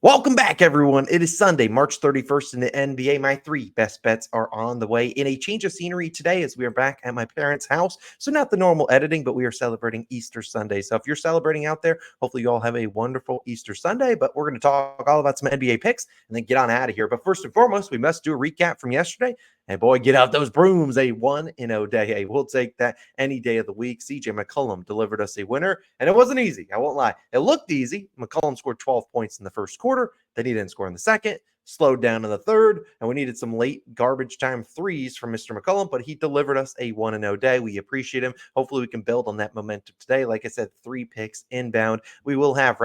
Welcome back, everyone. It is Sunday, March 31st in the NBA. My three best bets are on the way. In a change of scenery today, as we are back at my parents' house. So not the normal editing, but we are celebrating Easter Sunday. So if you're celebrating out there, hopefully you all have a wonderful Easter Sunday. But we're going to talk all about some NBA picks and then get on out of here. But first and foremost, we must do a recap from yesterday. And boy, get out those brooms. A 1-0 day. Hey, we'll take that any day of the week. CJ McCollum delivered us a winner, and it wasn't easy. I won't lie. It looked easy. McCollum scored 12 points in the first quarter. Then he didn't score in the second, slowed down in the third, and we needed some late garbage time threes from Mr. McCollum, but he delivered us a 1-0 day. We appreciate him. Hopefully we can build on that momentum today. Like I said, 3 picks inbound. We will have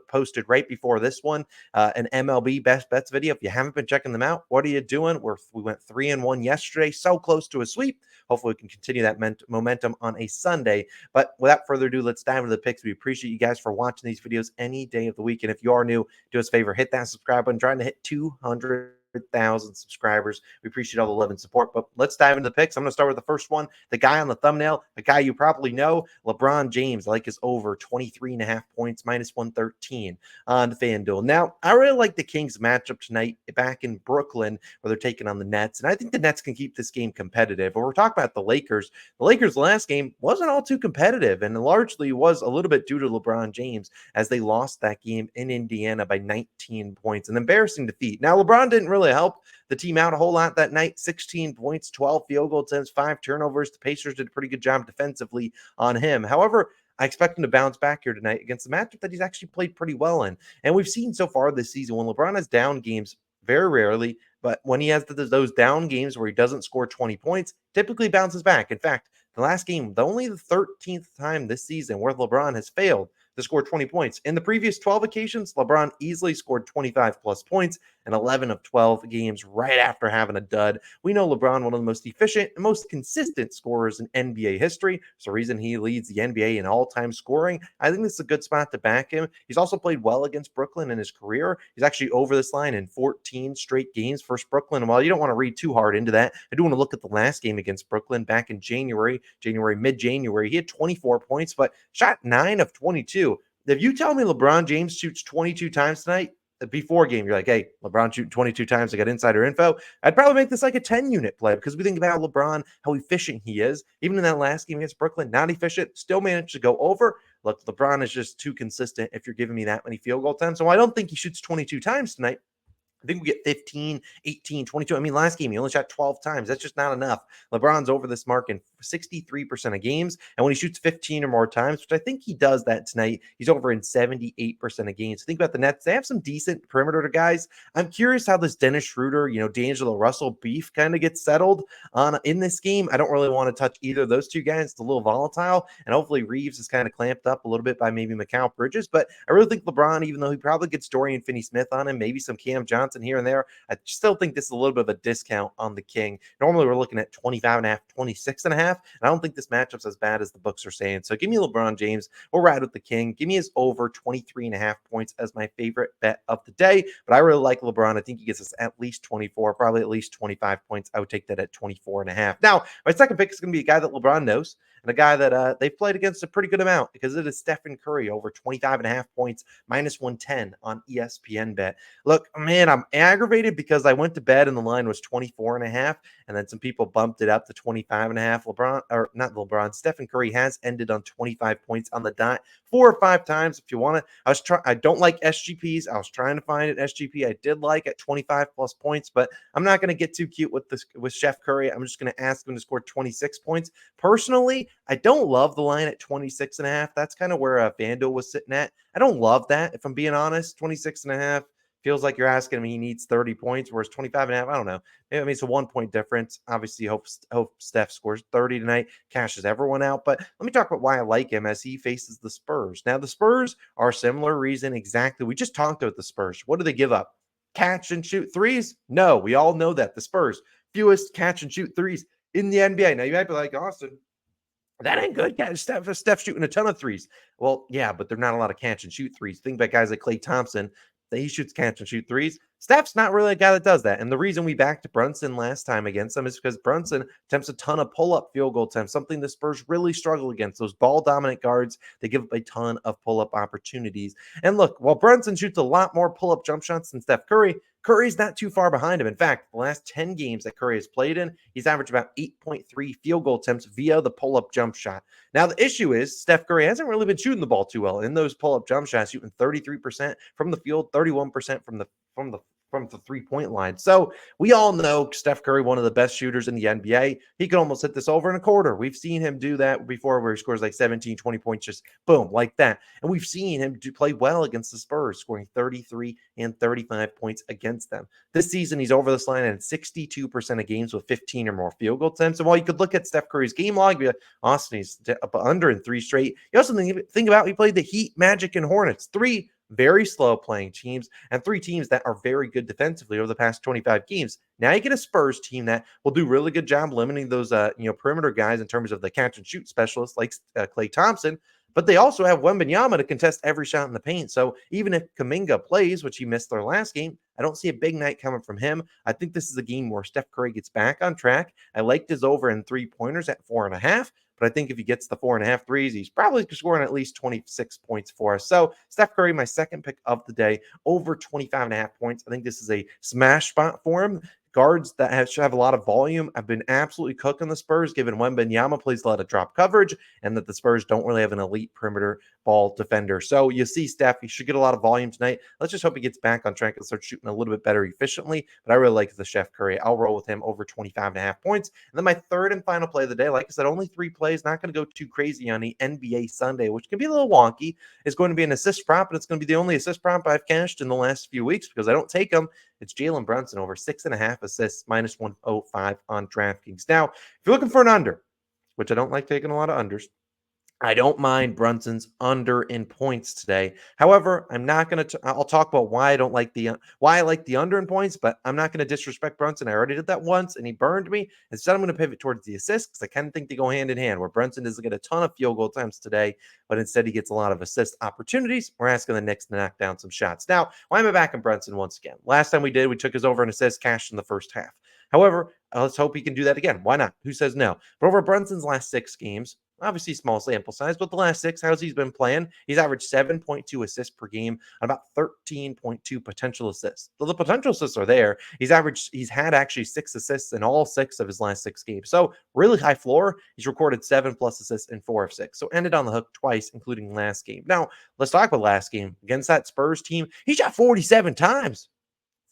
posted right before this one an MLB best bets video. If you haven't been checking them out, what are you doing? We went 3-1 yesterday, so close to a sweep. Hopefully we can continue that momentum on a Sunday. But without further ado, let's dive into the picks. We appreciate you guys for watching these videos any day of the week. And if you are new, do us a favor, hit that subscribe button. Trying to hit 200,000 subscribers. We appreciate all the love and support, but let's dive into the picks. I'm going to start with the first one. The guy on the thumbnail, a guy you probably know, LeBron James. I like his over 23.5 points, minus 113 on FanDuel. Now, I really like the Kings matchup tonight back in Brooklyn where they're taking on the Nets, and I think the Nets can keep this game competitive. But we're talking about the Lakers. The Lakers' last game wasn't all too competitive, and largely was a little bit due to LeBron James as they lost that game in Indiana by 19 points. An embarrassing defeat. Now, LeBron didn't really help the team out a whole lot that night. 16 points, 12 field goal attempts, 5 turnovers. The Pacers did a pretty good job defensively on him. However, I expect him to bounce back here tonight against the matchup that he's actually played pretty well in. And we've seen so far this season when LeBron has down games, very rarely, but when he has those down games where he doesn't score 20 points, typically bounces back. In fact, the last game, only the 13th time this season where LeBron has failed to score 20 points. In the previous 12 occasions, LeBron easily scored 25 plus points in 11 of 12 games right after having a dud. We know LeBron, one of the most efficient and most consistent scorers in NBA history. It's the reason he leads the NBA in all-time scoring. I think this is a good spot to back him. He's also played well against Brooklyn in his career. He's actually over this line in 14 straight games versus Brooklyn. And while you don't want to read too hard into that, I do want to look at the last game against Brooklyn back in mid-January. He had 24 points, but shot 9 of 22. If you tell me LeBron James shoots 22 times tonight, before game, you're like, hey, LeBron shooting 22 times. I got insider info. I'd probably make this like a 10-unit play because we think about LeBron, how efficient he is. Even in that last game against Brooklyn, not efficient, still managed to go over. Look, LeBron is just too consistent if you're giving me that many field goal attempts. So I don't think he shoots 22 times tonight. I think we get 15, 18, 22. I mean, last game, he only shot 12 times. That's just not enough. LeBron's over this mark in 63% of games. And when he shoots 15 or more times, which I think he does that tonight, he's over in 78% of games. Think about the Nets. They have some decent perimeter guys. I'm curious how this Dennis Schroeder, D'Angelo Russell beef kind of gets settled on in this game. I don't really want to touch either of those two guys. It's a little volatile. And hopefully Reeves is kind of clamped up a little bit by maybe Mikal Bridges. But I really think LeBron, even though he probably gets Dorian Finney-Smith on him, maybe some Cam Johnson here and there, I still think this is a little bit of a discount on the King. Normally we're looking at 25.5, 26.5, and I don't think this matchup's as bad as the books are saying. So give me LeBron James. We'll ride with the King. Give me his over 23.5 points as my favorite bet of the day. But I really like LeBron. I think he gets us at least 24, probably at least 25 points. I would take that at 24.5. Now, my second pick is going to be a guy that LeBron knows and a guy that they've played against a pretty good amount because it is Stephen Curry over 25.5 points, minus 110 on ESPN bet. Look, man, I'm aggravated because I went to bed and the line was 24.5, and then some people bumped it up to 25.5. Stephen Curry has ended on 25 points on the dot 4 or 5 times. If you want to, I don't like SGPs. I was trying to find an SGP I did like at 25 plus points, but I'm not going to get too cute with Chef Curry. I'm just going to ask him to score 26 points. Personally, I don't love the line at 26.5. That's kind of where FanDuel was sitting at. I don't love that, if I'm being honest. 26.5 feels like you're asking him he needs 30 points, whereas 25.5, I don't know. Maybe it's a 1-point difference. Obviously, hope Steph scores 30 tonight, cashes everyone out. But let me talk about why I like him as he faces the Spurs. Now, the Spurs are a similar reason exactly. We just talked about the Spurs. What do they give up? Catch and shoot threes? No, we all know that. The Spurs, fewest catch and shoot threes in the NBA. Now, you might be like, Austin, that ain't good. Steph shooting a ton of threes. Well, yeah, but they're not a lot of catch and shoot threes. Think about guys like Klay Thompson. He shoots catch and shoot threes. Steph's not really a guy that does that. And the reason we backed Brunson last time against them is because Brunson attempts a ton of pull-up field goal attempts, something the Spurs really struggle against. Those ball-dominant guards, they give up a ton of pull-up opportunities. And look, while Brunson shoots a lot more pull-up jump shots than Steph Curry, Curry's not too far behind him. In fact, the last 10 games that Curry has played in, he's averaged about 8.3 field goal attempts via the pull-up jump shot. Now, the issue is Steph Curry hasn't really been shooting the ball too well in those pull-up jump shots, shooting 33% from the field, 31% from the three-point line. So we all know Steph Curry, one of the best shooters in the NBA. He could almost hit this over in a quarter. We've seen him do that before where he scores like 17, 20 points, just boom, like that. And we've seen him play well against the Spurs, scoring 33 and 35 points against them. This season, he's over this line in 62% of games with 15 or more field goal attempts. And while you could look at Steph Curry's game log, be like, Austin, he's up under in 3 straight. You also think about he played the Heat, Magic, and Hornets. 3 very slow playing teams and 3 teams that are very good defensively over the past 25 games. Now you get a Spurs team that will do a really good job limiting those perimeter guys in terms of the catch and shoot specialists like Klay Thompson, but they also have Wembanyama to contest every shot in the paint. So even if Kuminga plays, which he missed their last game, I don't see a big night coming from him. I think this is a game where Steph Curry gets back on track. I liked his over in 3-pointers at 4.5. But I think if he gets the 4.5 threes, he's probably scoring at least 26 points for us. So Steph Curry, my second pick of the day, over 25.5 points. I think this is a smash spot for him. Guards that should have a lot of volume have been absolutely cooking the Spurs, given Wembanyama plays a lot of drop coverage and that the Spurs don't really have an elite perimeter ball defender. So you see Steph, he should get a lot of volume tonight. Let's just hope he gets back on track and starts shooting a little bit better efficiently. But I really like the Steph Curry. I'll roll with him over 25.5 points. And then my third and final play of the day, like I said, only 3 plays, not going to go too crazy on the NBA Sunday, which can be a little wonky. It's going to be an assist prop, and it's going to be the only assist prop I've cashed in the last few weeks because I don't take them. It's Jalen Brunson over 6.5 assists, minus 105 on DraftKings. Now, if you're looking for an under, which I don't like taking a lot of unders, I don't mind Brunson's under in points today. However, I'm not going to. I'll talk about why I like the under in points, but I'm not going to disrespect Brunson. I already did that once, and he burned me. Instead, I'm going to pivot towards the assists because I kind of think they go hand in hand. Where Brunson doesn't get a ton of field goal attempts today, but instead he gets a lot of assist opportunities. We're asking the Knicks to knock down some shots. Now, why am I back on Brunson once again? Last time we took his over and assist cash in the first half. However, let's hope he can do that again. Why not? Who says no? But over Brunson's last 6 games, obviously small sample size, but the last 6, how's he's been playing? He's averaged 7.2 assists per game on about 13.2 potential assists. So the potential assists are there. He's had actually 6 assists in all 6 of his last 6 games. So really high floor. He's recorded 7+ assists in 4 of 6. So ended on the hook twice, including last game. Now, let's talk about last game. Against that Spurs team, he shot 47 times.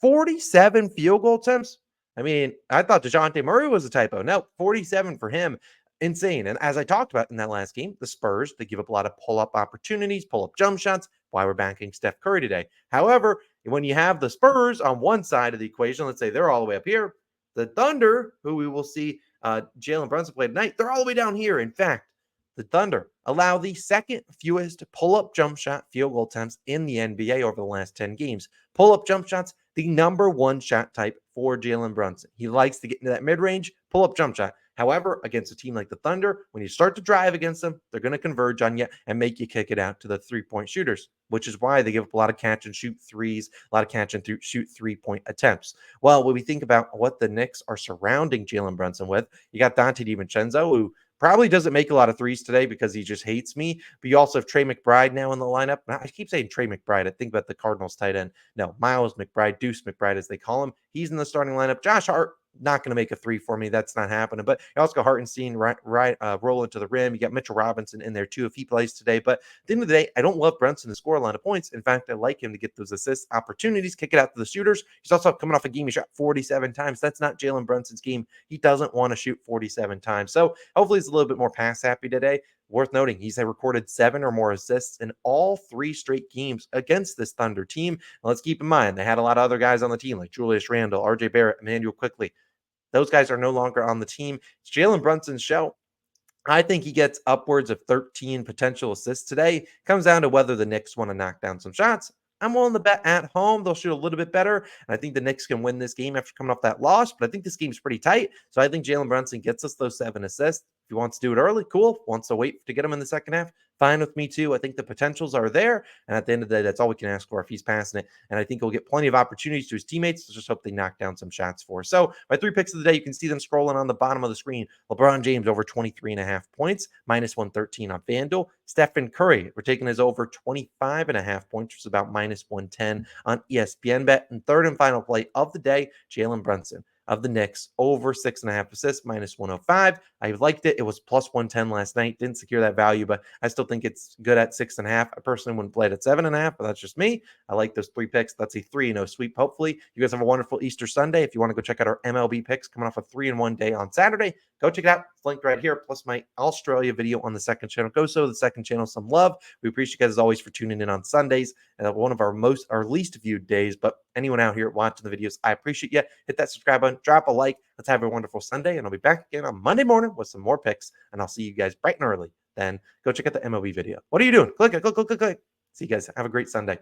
47 field goal attempts. I mean, I thought DeJounte Murray was a typo. No, 47 for him. Insane. And as I talked about in that last game, the Spurs, they give up a lot of pull-up opportunities, pull-up jump shots. Why we're banking Steph Curry today. However, when you have the Spurs on one side of the equation, let's say they're all the way up here, the Thunder, who we will see Jalen Brunson play tonight, they're all the way down here. In fact, the Thunder allow the second fewest pull-up jump shot field goal attempts in the NBA over the last 10 games. Pull-up jump shots, the number 1 shot type for Jalen Brunson. He likes to get into that mid-range pull-up jump shot. However, against a team like the Thunder, when you start to drive against them, they're going to converge on you and make you kick it out to the 3-point shooters, which is why they give up a lot of catch and shoot threes, a lot of catch and shoot 3-point attempts. Well, when we think about what the Knicks are surrounding Jalen Brunson with, you got Dante DiVincenzo, who probably doesn't make a lot of threes today because he just hates me. But you also have Trey McBride now in the lineup. I keep saying Trey McBride. I think about the Cardinals tight end. No, Miles McBride, Deuce McBride, as they call him. He's in the starting lineup. Josh Hart, not going to make a 3 for me. That's not happening. But you also got Hartenstein roll into the rim. You got Mitchell Robinson in there too if he plays today. But at the end of the day, I don't love Brunson to score a lot of points. In fact, I like him to get those assist opportunities, kick it out to the shooters. He's also coming off a game he shot 47 times. That's not Jalen Brunson's game. He doesn't want to shoot 47 times. So hopefully he's a little bit more pass happy today. Worth noting, he's recorded 7 or more assists in all 3 straight games against this Thunder team. And let's keep in mind, they had a lot of other guys on the team like Julius Randle, RJ Barrett, Emmanuel Quickley. Those guys are no longer on the team. It's Jalen Brunson's show. I think he gets upwards of 13 potential assists today. Comes down to whether the Knicks want to knock down some shots. I'm willing to bet at home they'll shoot a little bit better. And I think the Knicks can win this game after coming off that loss. But I think this game's pretty tight. So I think Jalen Brunson gets us those 7 assists. If he wants to do it early, cool. Wants to wait to get him in the second half, fine with me too. I think the potentials are there. And at the end of the day, that's all we can ask for if he's passing it. And I think he'll get plenty of opportunities to his teammates. Let's just hope they knock down some shots for us. So my 3 picks of the day, you can see them scrolling on the bottom of the screen. LeBron James over 23.5 points, minus 113 on FanDuel. Stephen Curry, we're taking his over 25.5 points, which is about minus 110 on ESPN bet. And third and final play of the day, Jalen Brunson of the Knicks over 6.5 assists, minus 105. I liked it. It was plus 110 last night. Didn't secure that value, but I still think it's good at 6.5. I personally wouldn't play it at 7.5, but that's just me. I like those 3 picks. That's a 3-0 sweep. Hopefully, you guys have a wonderful Easter Sunday. If you want to go check out our MLB picks coming off a 3-1 day on Saturday, go check it out. It's linked right here, plus my Australia video on the second channel. Go show the second channel some love. We appreciate you guys as always for tuning in on Sundays. One of our least viewed days, but anyone out here watching the videos, I appreciate you. Hit that subscribe button, drop a like. Let's have a wonderful Sunday, and I'll be back again on Monday morning with some more picks, and I'll see you guys bright and early. Then go check out the MLB video. What are you doing? Click it, click. See you guys. Have a great Sunday.